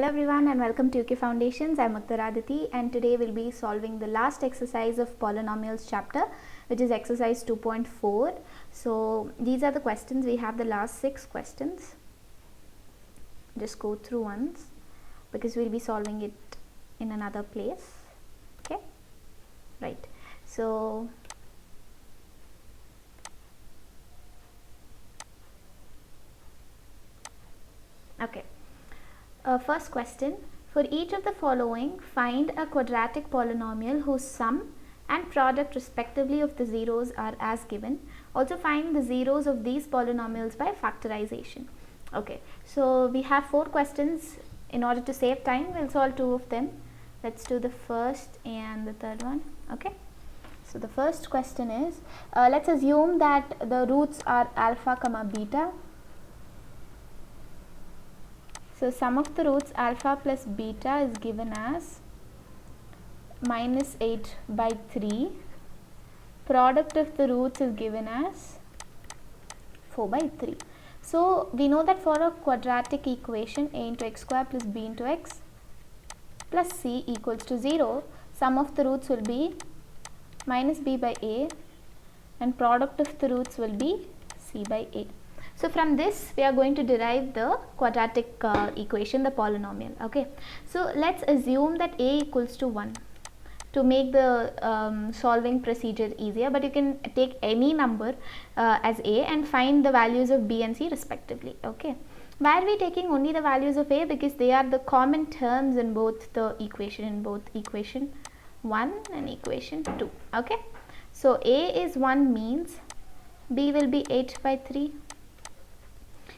Hello everyone and welcome to UK Foundations. I'm Akhtar Aditi and today we'll be solving the last exercise of polynomials chapter, which is exercise 2.4. So these are the questions. We have the last 6 questions. Just go through once because we'll be solving it in another place. Okay, right. So okay. First question, for each of the following, find a quadratic polynomial whose sum and product respectively of the zeros are as given. Also find the zeros of these polynomials by factorization. Okay, so we have 4 questions. In order to save time, we'll solve 2 of them. Let's do the first and the third one. Okay, so the first question is, let's assume that the roots are alpha comma beta. So sum of the roots alpha plus beta is given as minus 8 by 3. Product of the roots is given as 4 by 3. So we know that for a quadratic equation a into x square plus b into x plus c equals to 0, sum of the roots will be minus b by a and product of the roots will be c by a. So from this we are going to derive the quadratic equation, the polynomial. Okay, so let's assume that a equals to 1 to make the solving procedure easier, but you can take any number as a and find the values of b and c respectively. Okay, why are we taking only the values of a? Because they are the common terms in both the equation, in both equation 1 and equation 2. Okay, so a is 1 means b will be 8 by 3.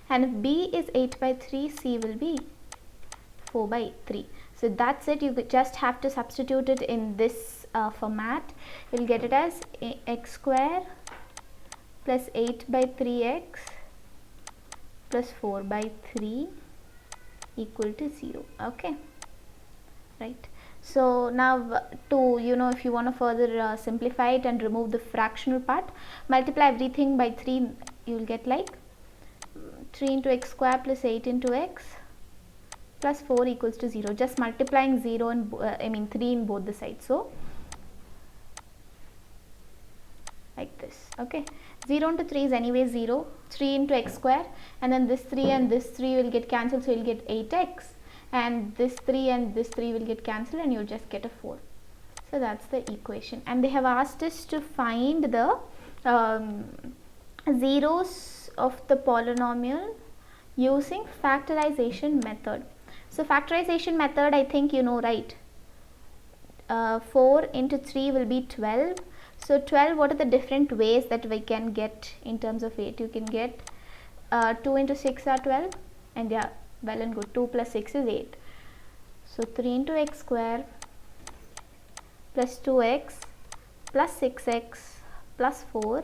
And if b is 8 by 3, c will be 4 by 3. So that's it. You just have to substitute it in this format. You will get it as x square plus 8 by 3x plus 4 by 3 equal to 0. Okay, right. So now to, if you want to further simplify it and remove the fractional part, multiply everything by 3. You will get like 3 into x square plus 8 into x plus 4 equals to 0. Just multiplying 0 and 3 in both the sides. So like this. Okay, 0 into 3 is anyway 0. 3 into x square, and then this 3 and this 3 will get cancelled, so you will get 8x, and this 3 and this 3 will get cancelled and you will just get a 4. So that's the equation, and they have asked us to find the zeros of the polynomial using factorization method. So factorization method, I think you know, right? 4 into 3 will be 12. So 12, what are the different ways that we can get in terms of 8? You can get 2 into 6 are 12, and yeah, well and good, 2 plus 6 is 8. So 3 into x square plus 2x plus 6x plus 4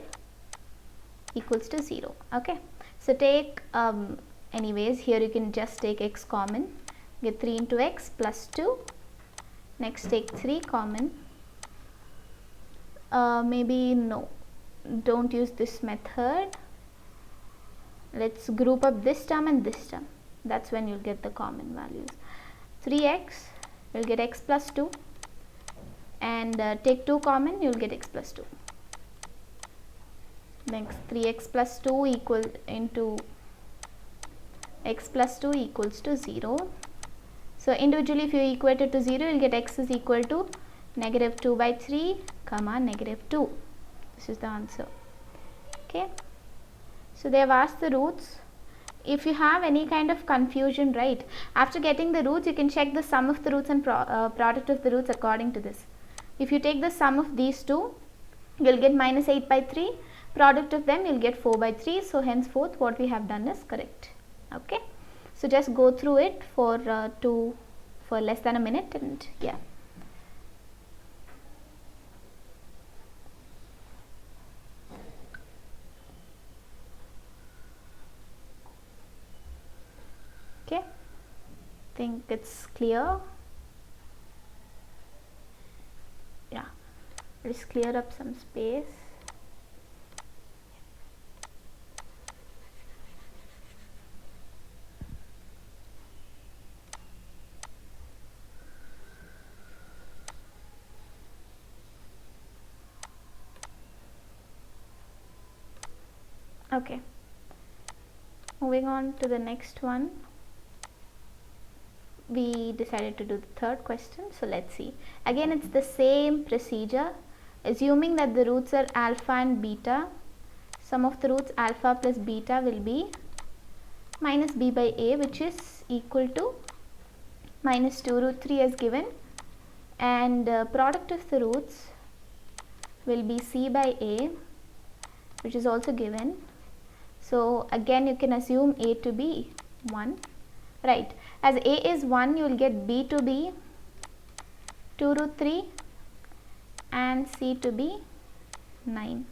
equals to 0. Okay, so take anyways, here you can just take x common, get 3 into x plus 2. Next take 3 common. Maybe no, don't use this method. Let's group up this term and this term. That's when you'll get the common values. 3x, you'll get x plus 2, and take 2 common, you'll get x plus 2. Next 3x plus 2 equal into x plus 2 equals to 0. So individually if you equate it to 0, you will get x is equal to negative 2 by 3 comma negative 2. This is the answer. Okay, so they have asked the roots. If you have any kind of confusion, right, after getting the roots you can check the sum of the roots and product of the roots according to this. If you take the sum of these two, you will get minus 8 by 3. Product of them, you will get 4 by 3. So henceforth what we have done is correct. Okay, so just go through it for less than a minute, and yeah. Okay, think it's clear. Yeah, let's clear up some space. Okay, moving on to the next one. We decided to do the third question, so let's see. Again, it's the same procedure. Assuming that the roots are alpha and beta, sum of the roots alpha plus beta will be minus b by a, which is equal to minus 2 root 3 as given, and product of the roots will be c by a, which is also given. So again you can assume a to be 1, right? As a is 1, you will get b to be 2 root 3 and c to be 9.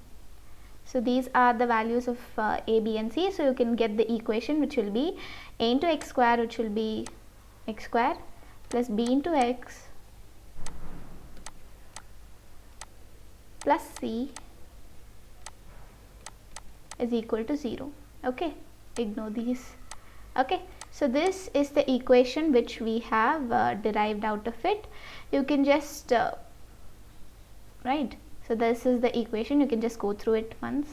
So these are the values of a, b and c. So you can get the equation, which will be a into x square, which will be x square, plus b into x plus c is equal to 0. Okay, ignore these. Okay, so this is the equation which we have derived out of it. You can just right, so this is the equation. You can just go through it once.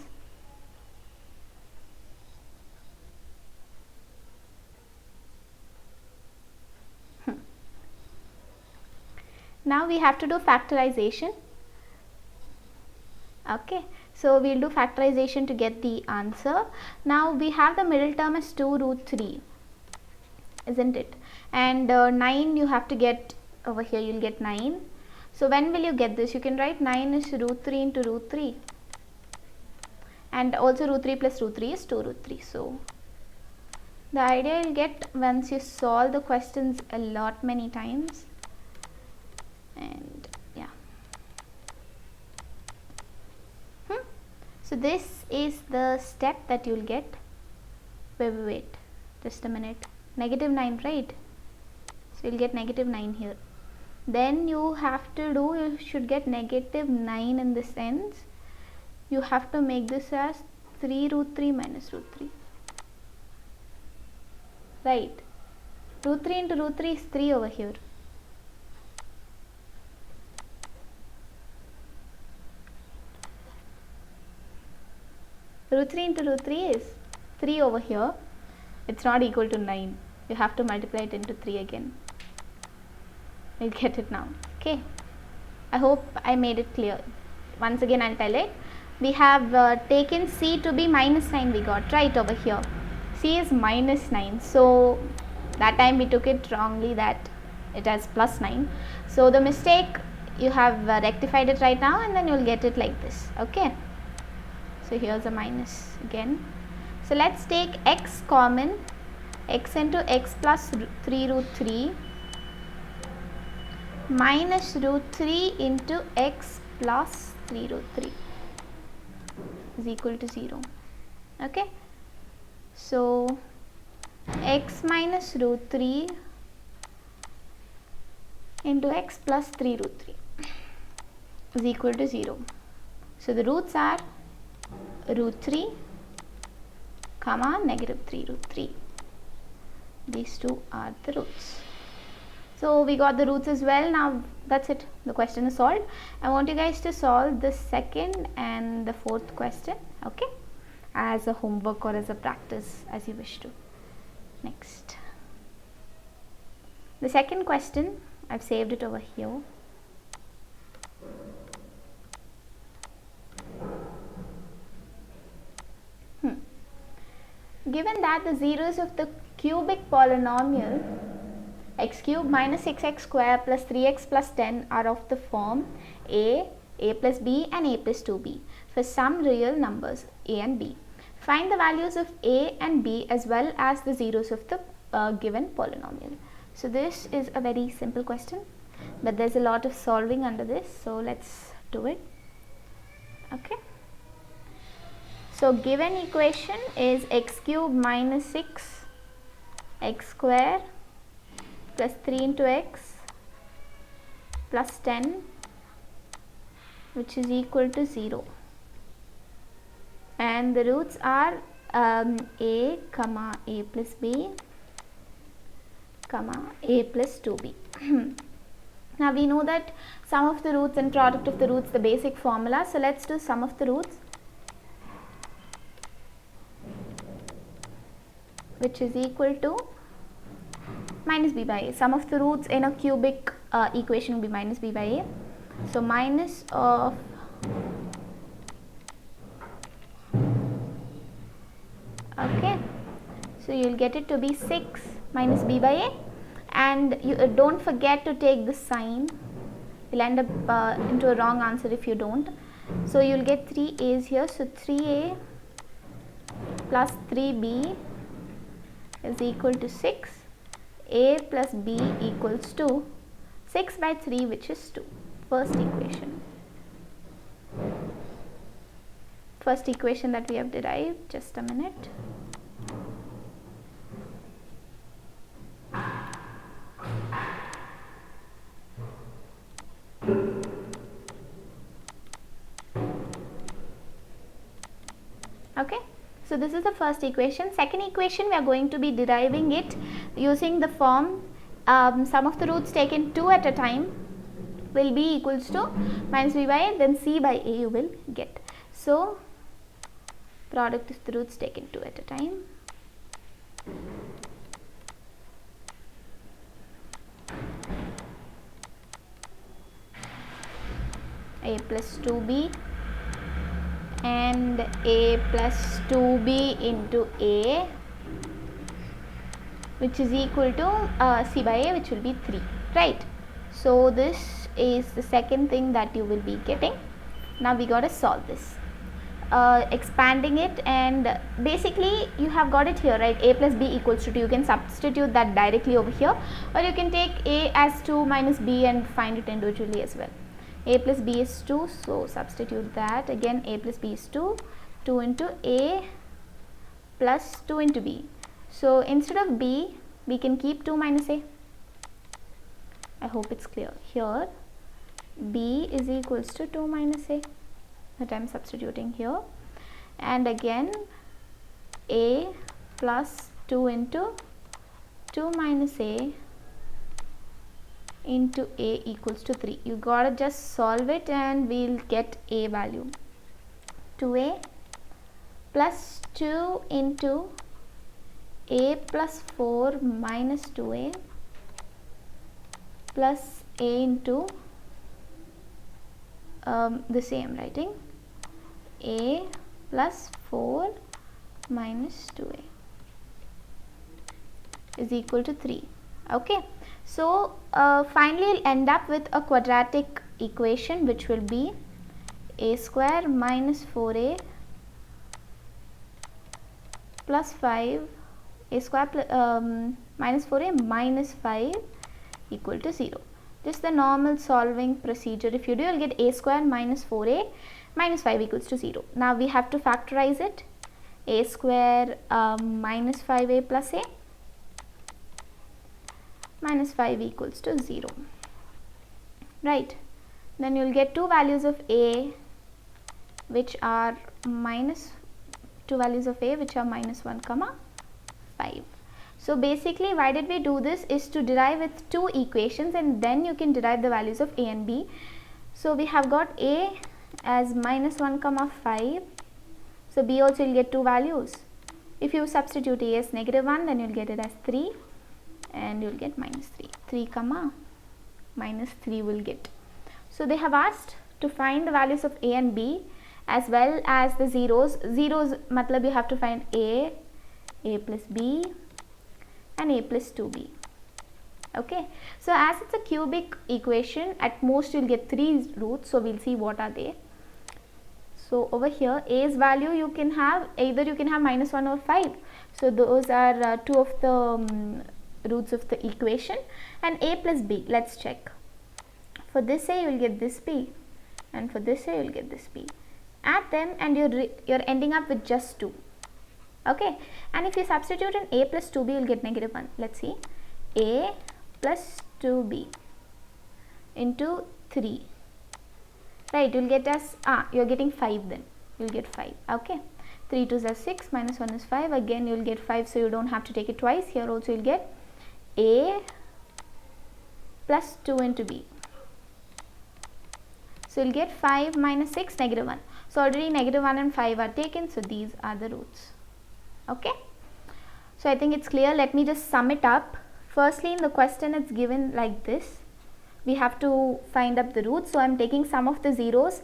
Now we have to do factorization. Okay, so we'll do factorization to get the answer. Now we have the middle term as 2 root 3, isn't it? And 9 you have to get over here, you'll get 9. So when will you get this? You can write 9 is root 3 into root 3, and also root 3 plus root 3 is 2 root 3. So the idea you'll get once you solve the questions a lot many times. And yeah, so this is the step that you'll get. Wait, just a minute. Negative 9, right? So you'll get negative 9 here. Then you have to do, you should get negative 9 in this sense. You have to make this as 3 root 3 minus root 3. Right? Root 3 into root 3 is 3 over here. Root 3 into root 3 is 3 over here. It's not equal to 9. You have to multiply it into 3 again. You'll get it now. Okay, I hope I made it clear. Once again I'll tell it. We have taken c to be minus 9, we got right over here. C is minus 9. So that time we took it wrongly, that it has plus 9. So the mistake, you have rectified it right now, and then you'll get it like this. Okay, so here's a minus again. So let's take x common. X into x plus 3 root 3 minus root 3 into x plus 3 root 3 is equal to 0. Okay, so x minus root 3 into x plus 3 root 3 is equal to 0. So the roots are root 3 comma negative 3 root 3. These two are the roots. So we got the roots as well. Now that's it, the question is solved. I want you guys to solve the second and the fourth question, okay, as a homework or as a practice, as you wish to. Next, the second question, I've saved it over here. Given that the zeros of the cubic polynomial x cube minus 6x square plus 3x plus 10 are of the form a plus b and a plus 2b for some real numbers a and b. Find the values of a and b as well as the zeros of the given polynomial. So this is a very simple question, but there's a lot of solving under this, so let's do it. Okay, so given equation is x cube minus 6 x square plus 3 into x plus 10, which is equal to 0, and the roots are a comma a plus b comma a plus 2b. Now we know that sum of the roots and product of the roots, the basic formula. So let's do sum of the roots. which is equal to minus b by a. Sum of the roots in a cubic equation will be minus b by a. So minus of okay, so you will get it to be 6 minus b by a, and you don't forget to take the sign. You'll end up into a wrong answer if you don't. So you will get 3 a's here. So 3a plus 3b is equal to 6. A plus b equals to 6 by 3, which is 2. First equation. First equation that we have derived. Just a minute. Okay, so this is the first equation. Second equation, we are going to be deriving it using the form sum of the roots taken 2 at a time will be equals to minus b by a, then c by a you will get. So product of the roots taken 2 at a time. A plus 2b and a plus 2b into a, which is equal to c by a, which will be 3, right? So this is the second thing that you will be getting. Now we got to solve this, expanding it, and basically you have got it here, right? A plus b equals to 2. You can substitute that directly over here, or you can take a as 2 minus b and find it individually as well. A plus b is 2, so substitute that. Again a plus b is 2, 2 into a plus 2 into b. So instead of b, we can keep 2 minus a. I hope it's clear. Here b is equals to 2 minus a that I am substituting here, and again a plus 2 into 2 minus a into a equals to 3. You gotta just solve it and we'll get a value. 2a plus 2 into a plus 4 minus 2a plus a into the same writing, a plus 4 minus 2a is equal to 3. Okay, so finally we'll end up with a quadratic equation which will be a square minus 4a plus 5, a square minus 4a minus 5 equal to 0. Just the normal solving procedure. If you do, you'll get a square minus 4a minus 5 equals to 0. Now we have to factorize it. A square minus 5a plus a minus 5 equals to 0, right? Then you'll get two values of a which are minus 1 comma 5. So basically why did we do this is to derive with two equations, and then you can derive the values of a and b. So we have got a as minus 1 comma 5, so b also will get two values. If you substitute a as negative 1, then you'll get it as 3 and you'll get minus 3 comma minus 3 will get. So they have asked to find the values of a and b as well as the zeros. Zeros matlab you have to find a plus b and a plus 2b. Okay, so as it's a cubic equation, at most you'll get 3 roots, so we'll see what are they. So over here a's value you can have either minus 1 or 5, so those are two of the roots of the equation. And a plus b, let's check. For this a you will get this b, and for this a you will get this b. Add them and you're ending up with just 2. Okay, and if you substitute in a plus 2b, you will get negative 1. Let's see, a plus 2b into 3, right? You will get as you are getting 5, then you will get 5. Okay, 3 2s are 6, minus 1 is 5, again you will get 5, so you don't have to take it twice. Here also you will get a plus 2 into b, so you will get 5 minus 6 negative 1. So already negative 1 and 5 are taken, so these are the roots. Okay, So I think it's clear. Let me just sum it up. Firstly, in the question it's given like this. We have to find up the roots. So I'm taking sum of the zeros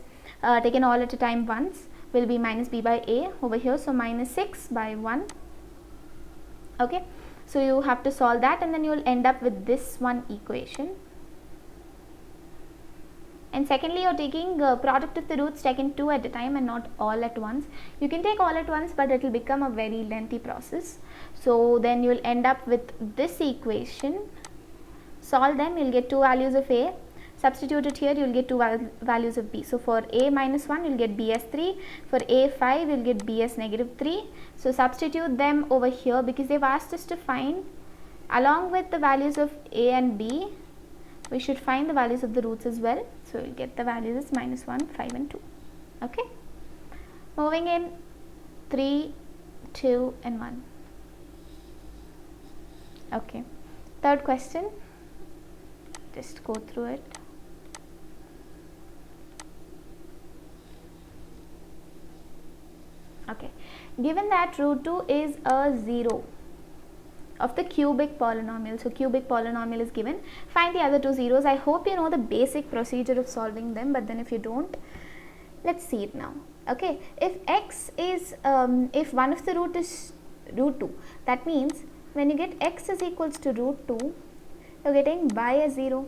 taken all at a time once will be minus b by a over here. So minus 6 by 1. Okay. So you have to solve that and then you will end up with this one equation. And secondly, you're taking product of the roots taken 2 at a time and not all at once. You can take all at once, but it will become a very lengthy process. So then you will end up with this equation. Solve them, you will get two values of a. Substitute it here, you will get two values of b. So for a minus 1, you will get b as 3. For a 5, you will get b as negative 3. So substitute them over here because they've asked us to find, along with the values of a and b, we should find the values of the roots as well. So we will get the values as minus 1, 5 and 2. Okay. Moving in 3, 2 and 1. Okay. Third question. Just go through it. Okay. Given that root 2 is a 0 of the cubic polynomial. So cubic polynomial is given. Find the other two zeros. I hope you know the basic procedure of solving them, but then if you don't, let's see it now. Okay, if x is if one of the root is root 2, that means when you get x is equals to root 2, you're getting y as 0.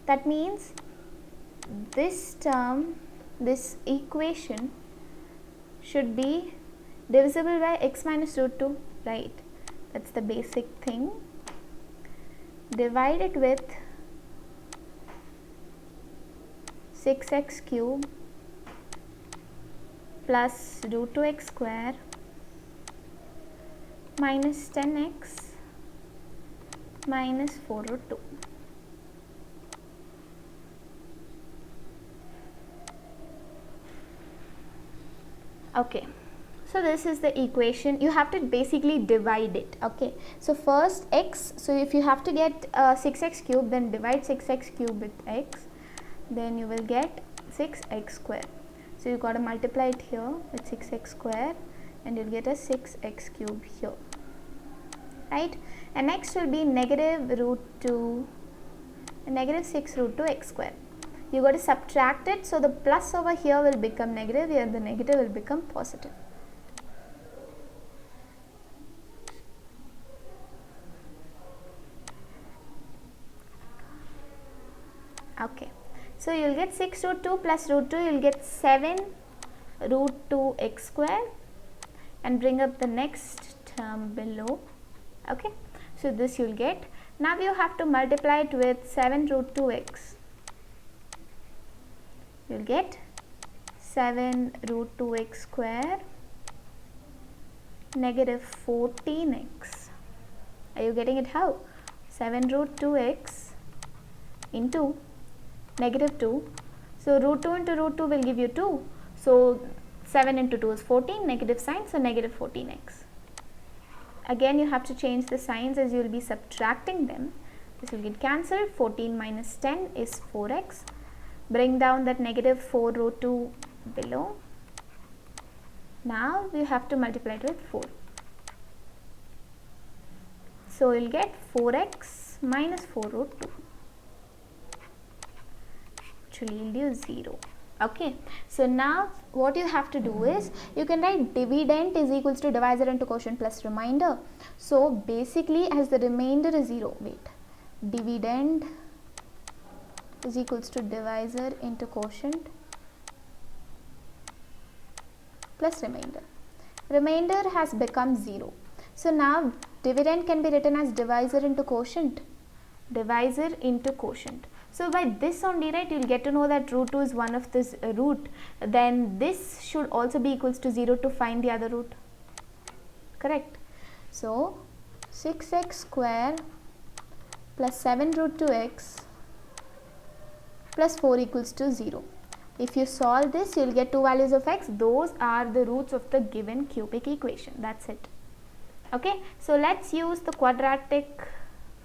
That means this term, this equation should be divisible by x minus root 2, right? That's the basic thing. Divide it with 6x cube plus root 2x square minus 10x minus 4 root 2. Okay. So this is the equation. You have to basically divide it. Okay. So first x. So if you have to get 6x cube, then divide 6x cube with x. Then you will get 6x square. So you got to multiply it here with 6x square, and you'll get a 6x cube here. Right. And next will be negative root 2 and negative 6 root 2 x square. You got to subtract it. So the plus over here will become negative. Here the negative will become positive. Okay, so you will get 6 root 2 plus root 2, you will get 7 root 2 x square, and bring up the next term below. Okay, so this you will get. Now you have to multiply it with 7 root 2 x. You will get 7 root 2 x square negative 14x. Are you getting it how? 7 root 2 x into negative 2. So root 2 into root 2 will give you 2. So 7 into 2 is 14, negative sign, so negative 14x. Again you have to change the signs as you will be subtracting them. This will get cancelled. 14 minus 10 is 4x. Bring down that negative 4 root 2 below. Now we have to multiply it with 4. So you will get 4x minus 4 root 2. Will yield you 0. Okay, so now what you have to do is you can write dividend is equals to divisor into quotient plus remainder. So basically as the remainder is 0, dividend is equals to divisor into quotient plus remainder. Remainder has become 0. So now dividend can be written as divisor into quotient. Divisor into quotient. So by this only, right, you will get to know that root 2 is one of this root. Then this should also be equals to 0 to find the other root. Correct. So 6x square plus 7 root 2x plus 4 equals to 0. If you solve this, you will get two values of x. Those are the roots of the given cubic equation. That's it. Okay. So let's use the quadratic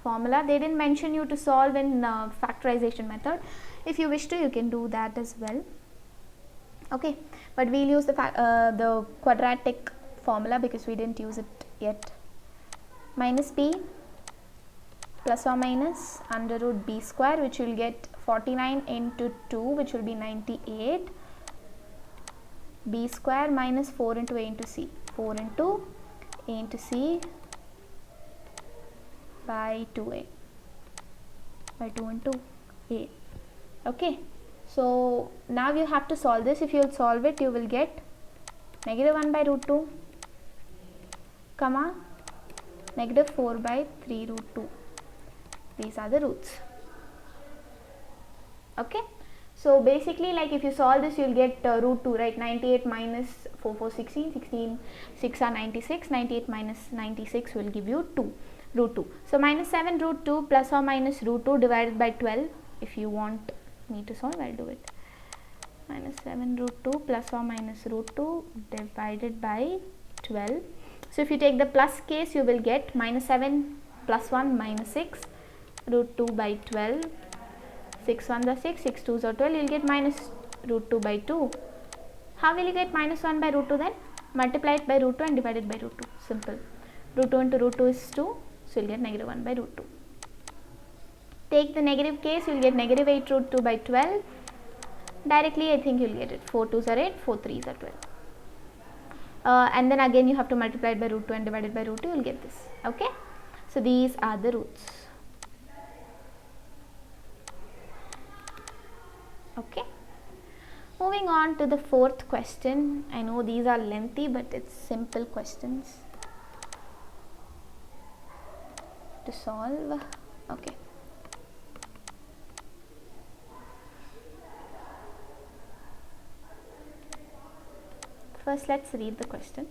formula. They didn't mention you to solve in factorization method. If you wish to, you can do that as well. Okay, but we'll use the quadratic formula because we didn't use it yet. minus b plus or minus under root b square, which will get 49 into 2, which will be 98, b square minus 4 into a into c, 4 into a into c by 2a, by 2 into a. Okay, so now you have to solve this. If you will solve it, you will get negative 1 by root 2 comma negative 4 by 3 root 2. These are the roots. Okay, so basically, like if you solve this, you will get root 2, right? 98 minus 4, 4, 16, 16, 6 are 96, 98 minus 96 will give you 2, root 2. So minus 7 root 2 plus or minus root 2 divided by 12. If you want me to solve, I'll do it. Minus 7 root 2 plus or minus root 2 divided by 12. So if you take the plus case, you will get minus 7 plus 1 minus 6 root 2 by 12. 6 1s are 6, 6 2s are 12. You will get minus root 2 by 2. How will you get minus 1 by root 2 then? Multiply it by root 2 and divide it by root 2. Simple. Root 2 into root 2 is 2. So you will get negative 1 by root 2. Take the negative case, you will get negative 8 root 2 by 12. Directly I think you will get it. 4 2s are 8, 4 3s are 12. And then again you have to multiply it by root 2 and divide it by root 2, you will get this. Okay. So these are the roots. Okay. Moving on to the fourth question. I know these are lengthy, but it's simple questions to solve. Okay. First, let's read the question.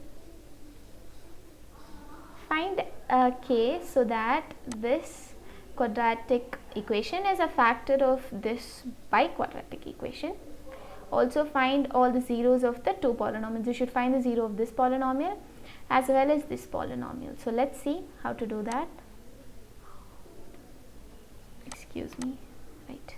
Find a k so that this quadratic equation is a factor of this biquadratic equation. Also find all the zeros of the two polynomials. You should find the zero of this polynomial as well as this polynomial. So let's see how to do that. Excuse me. Right.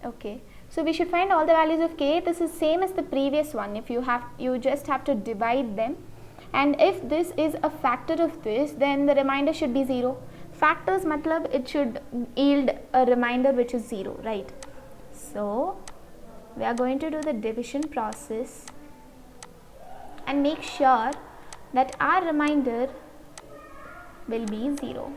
Okay, so we should find all the values of k. This is same as the previous one. If you just have to divide them, and if this is a factor of this, then the remainder should be 0. Factors matlab it should yield a remainder which is 0, right? So we are going to do the division process and make sure that our remainder will be 0.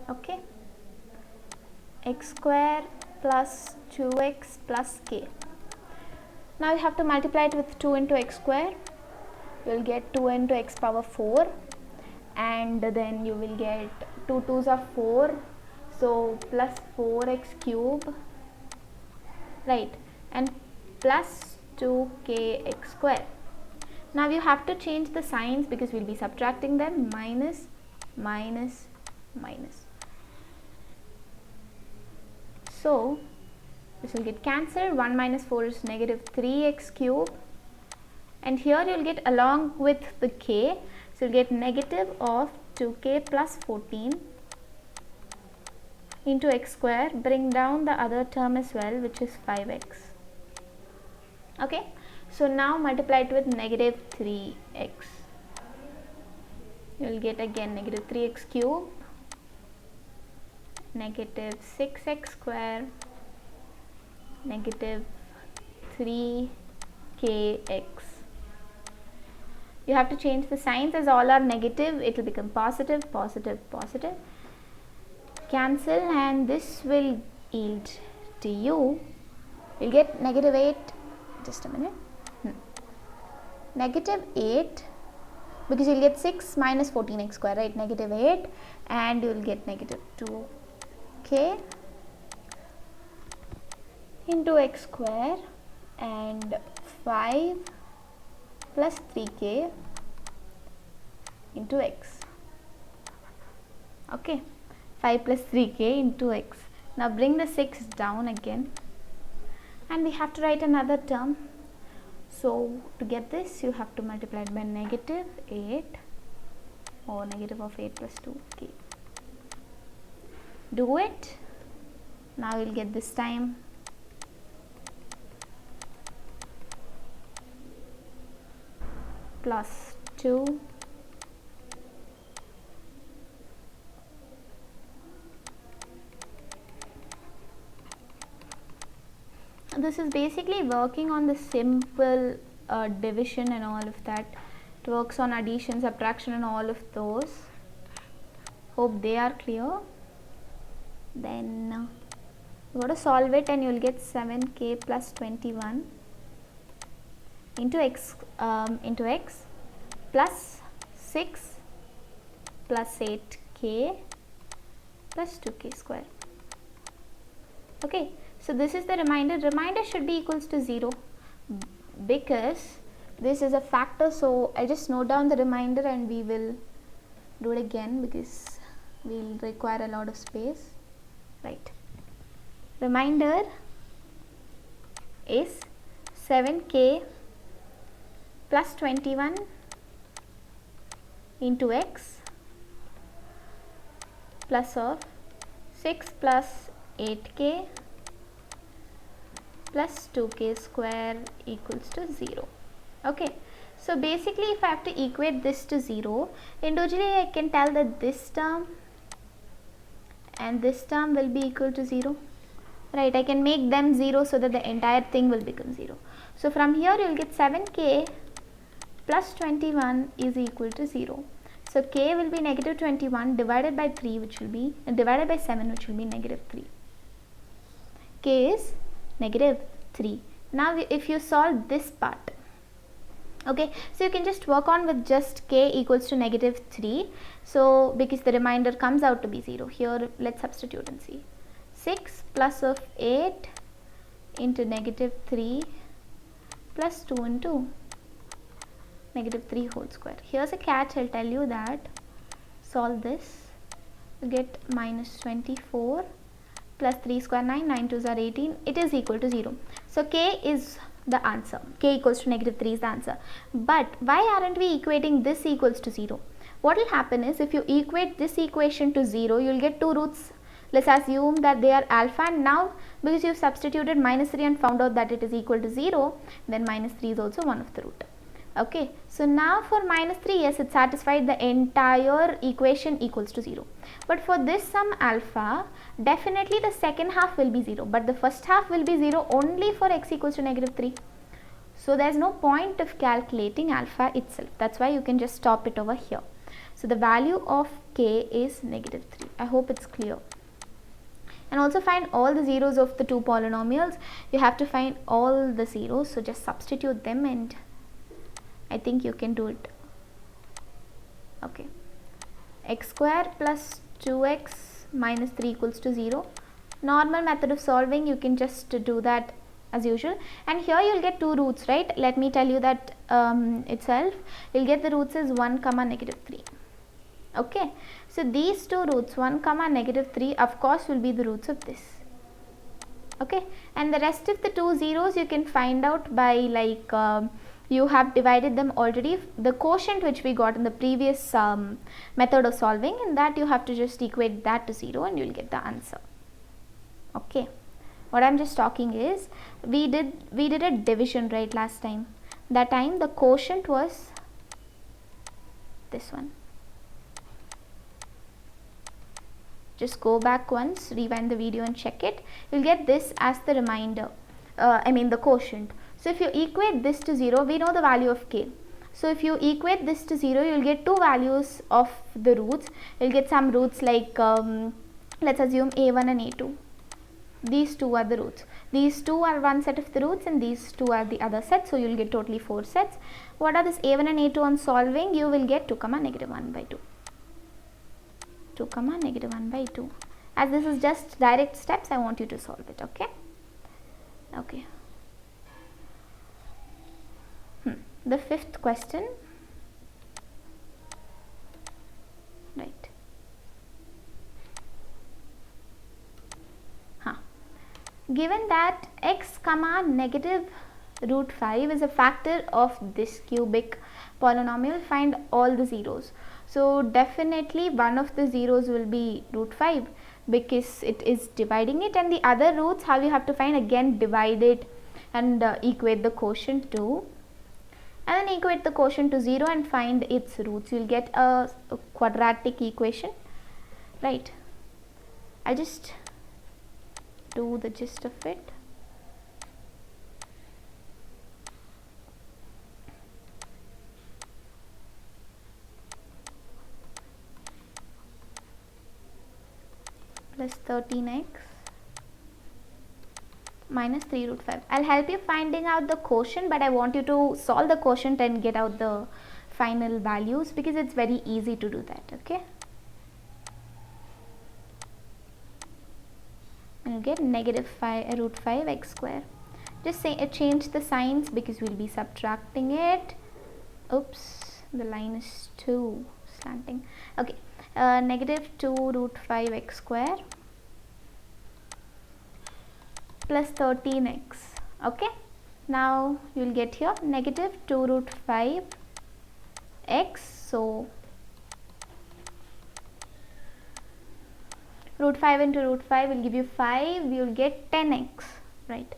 Okay, x square plus 2x plus k. Now you have to multiply it with 2 into x square. You will get 2 into x power 4, and then you will get 2 2s are 4, so plus 4x cube, right, and plus 2kx square. Now you have to change the signs because we will be subtracting them. Minus, minus, minus. So this will get cancelled. 1 minus 4 is negative 3x cube, and here you will get along with the k, so you will get negative of 2k plus 14 into x square. Bring down the other term as well, which is 5x. Okay, so now multiply it with negative 3x. You will get again negative 3x cube, negative 6x square, negative 3kx. You have to change the signs. As all are negative, it will become positive, positive, positive. Cancel, and this will yield to you will get negative 8. Just a minute. Negative 8, because you will get 6 minus 14x square, right? Negative 8, and you will get negative 2k into x square, and 5 plus 3k into x. Okay, 5 plus 3k into x. Now bring the 6 down again, and we have to write another term. So to get this, you have to multiply it by negative 8 or negative of 8 plus 2. Okay, do it. Now you'll get this time plus 2 this is basically working on the simple division and all of that. It works on addition, subtraction and all of those. Hope they are clear. Then you got to solve it and you will get 7k plus 21 into x plus 6 plus 8k plus 2k square. Okay, so this is the remainder. Remainder should be equals to 0 because this is a factor. So I just note down the remainder and we will do it again because we will require a lot of space. Right, remainder is 7k plus 21 into x plus of 6 plus 8k plus 2k square equals to 0. Okay, so basically if I have to equate this to 0, individually I can tell that this term and this term will be equal to 0. Right, I can make them 0 so that the entire thing will become 0. So from here you will get 7k plus 21 is equal to 0. So k will be negative 21 divided by 3, which will be divided by 7, which will be negative 3. K is negative 3. Now if you solve this part, okay, so you can just work on with just k equals to negative 3. So because the remainder comes out to be 0. Here let's substitute and see. 6 plus of 8 into negative 3 plus 2 into negative 3 whole square. Here's a catch. I'll tell you that. Solve this. You get minus 24 plus 3 square 9, 9 2s are 18. It is equal to 0. So k is the answer. K equals to negative 3 is the answer. But why aren't we equating this equals to 0? What will happen is if you equate this equation to 0, you will get two roots. Let's assume that they are alpha, and now because you substituted minus 3 and found out that it is equal to 0, then minus 3 is also one of the root. Okay, so now for minus 3, yes, it satisfied the entire equation equals to 0. But for this sum alpha, definitely the second half will be 0, but the first half will be 0 only for x equals to negative 3. So there is no point of calculating alpha itself. That's why you can just stop it over here. So the value of k is negative 3. I hope it's clear. And also find all the zeros of the two polynomials. You have to find all the zeros, so just substitute them and I think you can do it. Okay, x square plus 2x minus 3 equals to 0. Normal method of solving, you can just do that as usual, and here you will get two roots, right? Let me tell you that itself. You will get the roots is 1 comma negative 3. Okay, so these two roots 1 comma negative 3 of course will be the roots of this. Okay, and the rest of the two zeros you can find out by like you have divided them already, the quotient which we got in the previous method of solving, and that you have to just equate that to 0 and you will get the answer. Okay, what I am just talking is we did a division, right, last time. That time the quotient was this one. Just go back once, rewind the video and check it. You will get this as the remainder, the quotient. So if you equate this to 0, we know the value of k. So if you equate this to 0, you will get two values of the roots. You will get some roots like let's assume a1 and a2. These two are the roots. These two are one set of the roots and these two are the other set. So you will get totally 4 sets. What are this a1 and a2 on solving? You will get 2 comma negative 1 by 2. 2 comma negative 1 by 2. As this is just direct steps, I want you to solve it. Okay. Okay. The fifth question, right. Given that x comma negative root 5 is a factor of this cubic polynomial, find all the zeros. So definitely one of the zeros will be root 5 because it is dividing it, and the other roots, how you have to find, again divide it and equate the quotient to, and then equate the quotient to 0 and find its roots. You will get a quadratic equation, right? I'll just do the gist of it. Plus 13x minus 3 root 5. I'll help you finding out the quotient, but I want you to solve the quotient and get out the final values because it's very easy to do that, okay? And you get negative 5 root 5 x square. Just say change the signs because we'll be subtracting it. Oops, the line is too slanting. Okay, negative 2 root 5 x square plus 13x. Okay, now you will get here negative 2 root 5 x. So root 5 into root 5 will give you 5. You will get 10x, right?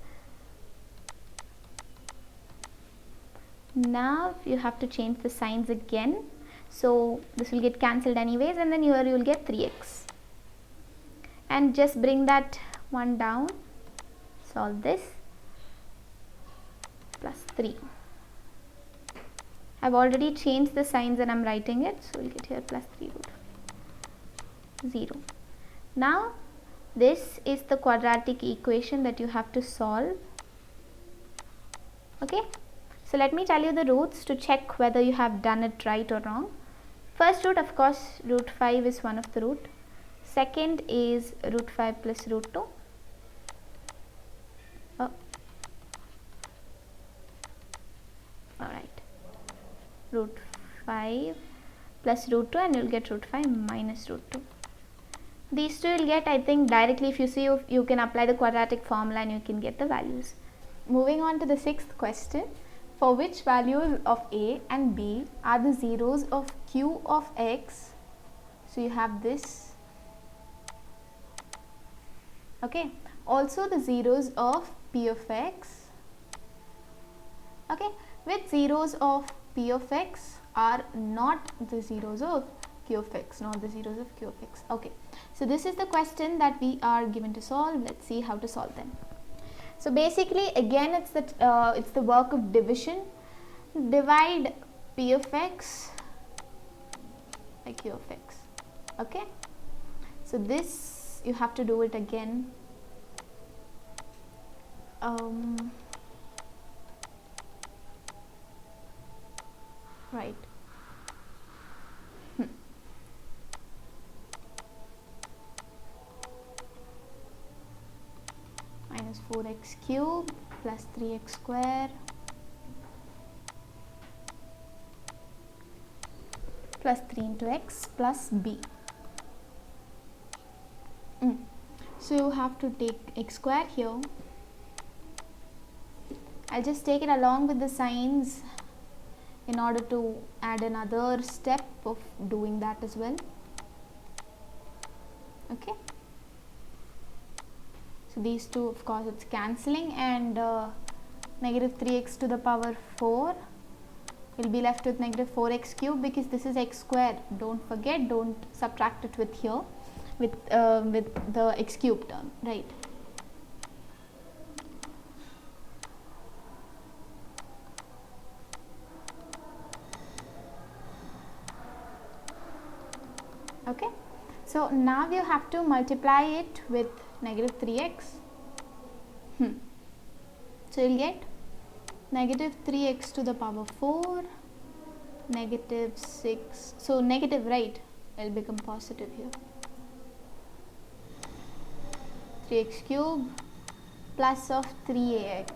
Now you have to change the signs again, so this will get cancelled anyways, and then here you will get 3x, and just bring that one down. Solve this. Plus 3. I've already changed the signs and I'm writing it, so we'll get here plus 3 root 0. Now this is the quadratic equation that you have to solve. Okay, so let me tell you the roots to check whether you have done it right or wrong. First root, of course, root 5 is one of the root. Second is root 5 plus root 2. Oh. Alright, root 5 plus root 2, and you will get root 5 minus root 2. These two you will get, I think, directly. If you see, you can apply the quadratic formula and you can get the values. Moving on to the sixth question. For which values of a and b are the zeros of q of x? So you have this. Okay, also the zeros of p of x. Okay, which zeros of p of x are not the zeros of q of x, not the zeros of q of x. Okay, so this is the question that we are given to solve. Let's see how to solve them. So basically, again, it's the work of division. Divide p of x by q of x. Okay, so this you have to do it again. Right. Minus 4x cube plus 3x square plus 3 into x plus b. So you have to take x square here. I'll just take it along with the signs in order to add another step of doing that as well. Okay, so these two, of course, it's cancelling, and negative 3x to the power 4 will be left with negative 4x cube because this is x square. Don't forget, don't subtract it with here with the x cube term, right? Okay, so now you have to multiply it with negative 3x. So you'll get negative 3x to the power 4, negative 6. So negative, right, will become positive here. 3x cube plus of 3ax.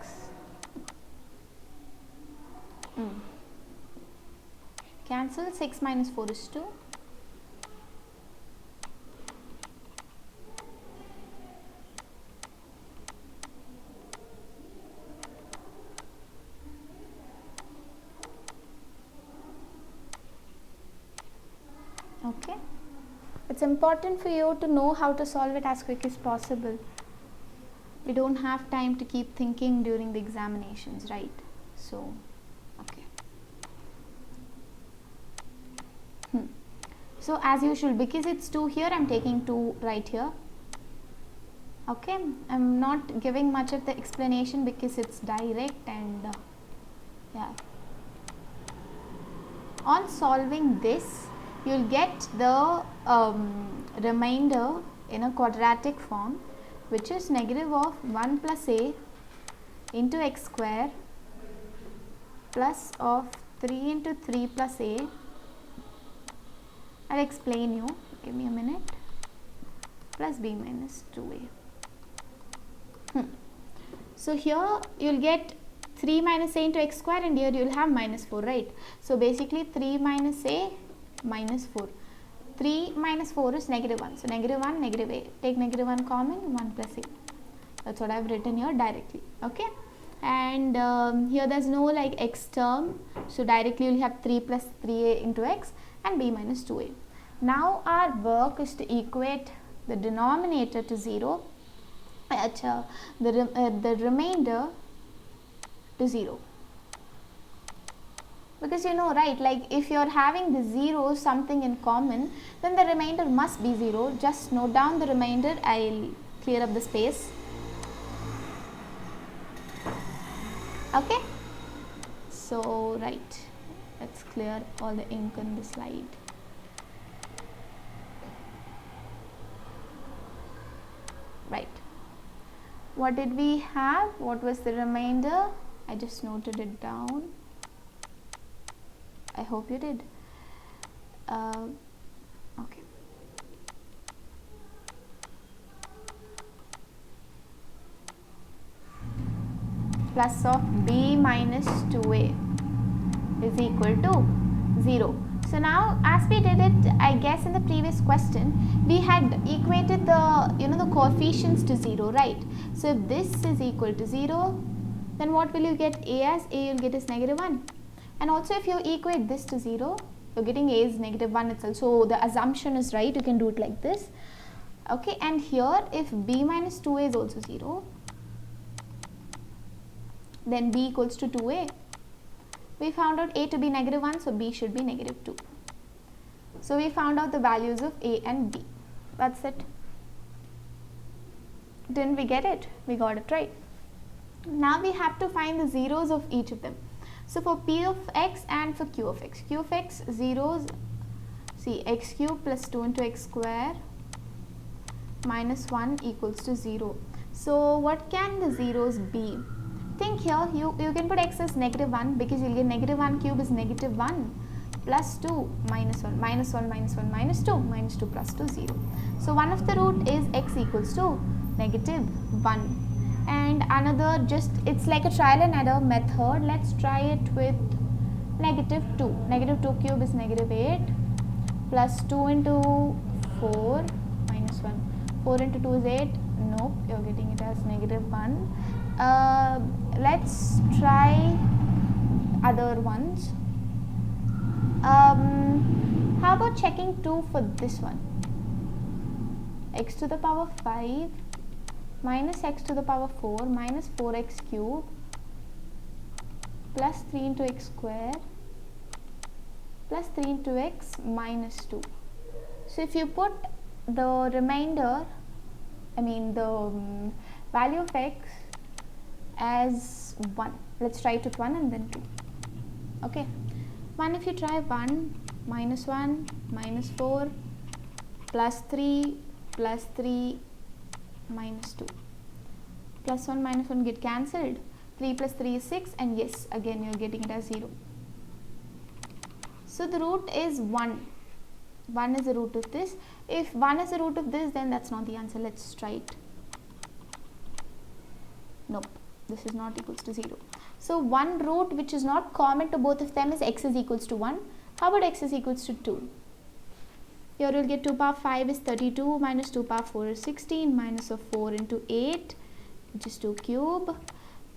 Cancel. 6 minus 4 is 2. It's important for you to know how to solve it as quick as possible. We don't have time to keep thinking during the examinations, right? So, okay. So as usual, because it's 2 here, I'm taking 2 right here. Okay, I'm not giving much of the explanation because it's direct and yeah. On solving this, you'll get the remainder in a quadratic form, which is negative of 1 plus a into x square plus of 3 into 3 plus a. I'll explain you, give me a minute, plus b minus 2a. So here you'll get 3 minus a into x square, and here you'll have minus 4, right? So basically 3 minus a minus 4. 3 minus 4 is negative 1. So negative 1, negative a. Take negative 1 common, 1 plus a. That's what I've written here directly. Okay. And here there's no like x term. So directly you'll have 3 plus 3a into x and b minus 2a. Now our work is to equate the denominator to 0. The remainder to 0, because you know, right, like if you're having the zeros something in common, then the remainder must be 0. Just note down the remainder. I'll clear up the space. Okay, so right, let's clear all the ink on the slide. Right, what did we have? What was the remainder? I just noted it down. I hope you did. Okay. Plus of b minus 2a is equal to 0. So now, as we did it, I guess in the previous question, we had equated the, the coefficients to 0, right? So if this is equal to 0, then what will you get a as? A you'll get is negative 1. And also if you equate this to 0, you're getting a is negative 1 itself. So the assumption is right, you can do it like this. Okay, and here if b minus 2a is also 0, then b equals to 2a. We found out a to be negative 1, so b should be negative 2. So we found out the values of a and b. That's it. Didn't we get it? We got it right. Now we have to find the zeros of each of them. So for p of x and for q of x. Q of x zeros, see, x cube plus 2 into x square minus 1 equals to 0. So what can the zeros be? Think here, you can put x as negative 1, because you'll get negative 1 cube is negative 1 plus 2 minus 1 minus 1 minus 1 minus 2 minus 2 plus 2 0. So one of the root is x equals to negative 1. And another, just it's like a trial and error method. Let's try it with negative 2. Negative 2 cube is negative 8 plus 2 into 4 minus 1. 4 into 2 is 8. Nope, you're getting it as negative 1. Let's try other ones. How about checking 2 for this one? X to the power 5 minus x to the power 4 minus 4x cube plus 3 into x square plus 3 into x minus 2. So if you put the remainder, the value of x as 1, let's try it with 1 and then 2. Okay, 1, if you try 1 minus 1 minus 4 plus 3 minus 2 plus 1 minus 1 get cancelled. 3 plus 3 is 6, and yes, again you're getting it as 0. So the root is 1. 1 is the root of this. If 1 is the root of this, then that's not the answer. Let's try it. Nope, this is not equals to 0. So one root which is not common to both of them is x is equals to 1. How about x is equals to 2? Here you'll get 2 power 5 is 32 minus 2 power 4 is 16 minus of 4 into 8, which is 2 cube,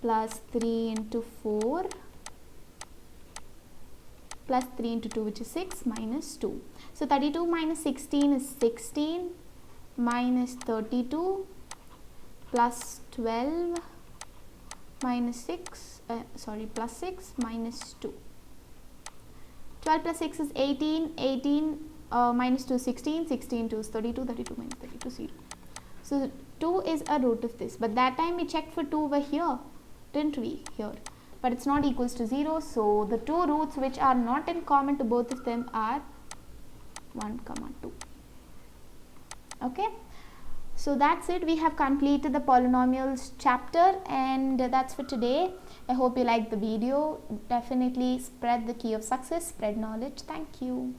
plus 3 into 4 plus 3 into 2, which is 6, minus 2. So 32 minus 16 is 16, minus 32 plus 12 minus 6, plus 6 minus 2. 12 plus 6 is 18, 18 minus 2 is 16, 16 2 is 32, 32 minus 32 0. So 2 is a root of this, but that time we checked for 2 over here, didn't we, here, but it's not equals to 0, so the two roots which are not in common to both of them are 1, 2. Okay, so that's it. We have completed the polynomials chapter, and that's for today. I hope you liked the video. Definitely spread the key of success, spread knowledge. Thank you.